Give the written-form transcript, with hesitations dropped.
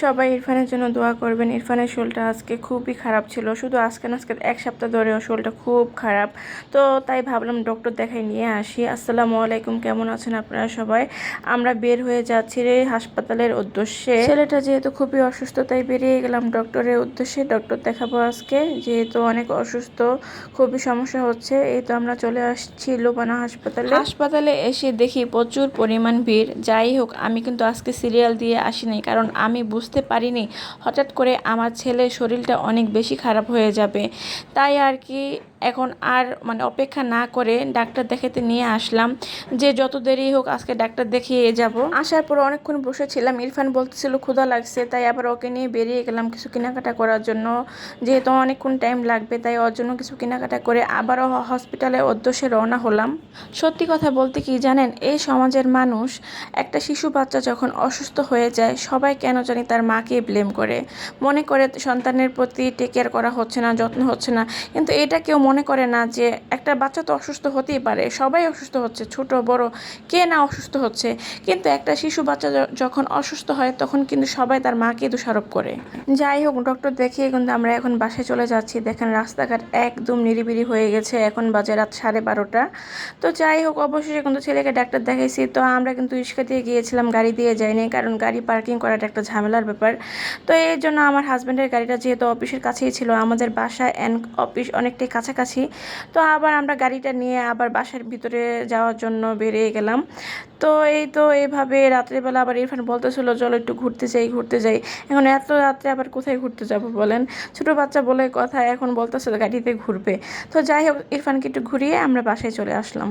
সবাই ইরফানের জন্য দোয়া করবেন। ইরফানের শরীরটা আজকে খুবই খারাপ ছিল, শুধু আজকে না, আজকে এক সপ্তাহ ধরে ওর শরীরটা খুব খারাপ। তো তাই ভাবলাম ডক্টর দেখাই নিয়ে আসি। আসসালামু আলাইকুম, কেমন আছেন আপনারা সবাই? আমরা বের হয়ে যাচ্ছি রে হাসপাতালের উদ্দেশ্যে। ছেলেটা যেহেতু খুবই অসুস্থ, তাই বেরিয়ে গেলাম ডক্টরের উদ্দেশ্যে। ডক্টর দেখাবো আজকে, যেহেতু অনেক অসুস্থ, খুবই সমস্যা হচ্ছে। এই তো আমরা চলে আসছি লোবানা হাসপাতালে এসে দেখি প্রচুর পরিমাণ ভিড়। যাই হোক, আমি কিন্তু আজকে সিরিয়াল দিয়ে আসিনি, কারণ আমি বুঝতে পারিনি হঠাৎ করে আমার ছেলের শরীরটা অনেক বেশি খারাপ হয়ে যাবে। তাই আর কি এখন আর অপেক্ষা না করে ডাক্তার দেখাতে নিয়ে আসলাম, যে যত দেরি হোক আজকে ডাক্তার দেখিয়ে যাব। আসার পর অনেকক্ষণ বসেছিলাম। ইরফান বলতেছিল ক্ষুধা লাগছে, তাই আবার ওকে নিয়ে বেরিয়ে গেলাম কিছু কেনাকাটা করার জন্য। যেহেতু অনেকক্ষণ টাইম লাগবে, তাই ওর জন্য কিছু কেনাকাটা করে আবারও হসপিটালের উদ্দেশ্যে রওনা হলাম। সত্যি কথা বলতে কি জানেন, এই সমাজের মানুষ একটা শিশু বাচ্চা যখন অসুস্থ হয়ে যায়, সবাই কেন জানি তার মাকে ব্লেম করে, মনে করে সন্তানের প্রতি টেক কেয়ার করা হচ্ছে না, যত্ন হচ্ছে না। কিন্তু এটা কেউ মনে করে না যে একটা বাচ্চা তো অসুস্থ হতেই পারে, সবাই অসুস্থ হচ্ছে, ছোট বড় কে না অসুস্থ হচ্ছে। কিন্তু একটা শিশু বাচ্চা যখন অসুস্থ হয়, তখন কিন্তু সবাই তার মাকে দোষারোপ করে। যাই হোক, ডক্টর দেখিয়ে কিন্তু আমরা এখন বাসায় চলে যাচ্ছি। দেখেন রাস্তাঘাট একদম নিরিবিলি হয়ে গেছে, এখন বাজে রাত 12:30। তো যাই হোক, অবশেষে কিন্তু ছেলেকে ডাক্তার দেখাইছি। তো আমরা কিন্তু রিক্সা দিয়ে গিয়েছিলাম, গাড়ি দিয়ে যাইনি, কারণ গাড়ি পার্কিং করাটা একটা ঝামেলার ব্যাপার। তো এই জন্য আমার হাজব্যান্ডের গাড়িটা যেহেতু অফিসের কাছেই ছিল, আমাদের বাসা অ্যান্ড অফিস অনেকটাই কাছাকাছি, তো আবার আমরা গাড়িটা নিয়ে আবার বাসার ভিতরে যাওয়ার জন্য বেরিয়ে গেলাম। তো এই তো এইভাবে রাত্রেবেলা আবার ইরফান বলতেছিল চলো একটু ঘুরতে যাই ঘুরতে যাই। এখন এত রাত্রে আবার কোথায় ঘুরতে যাব বলেন? ছোটো বাচ্চা বলে কথা, এখন বলতেছে গাড়িতে ঘুরবে। তো যাই হোক, ইরফানকে একটু ঘুরিয়ে আমরা বাসায় চলে আসলাম।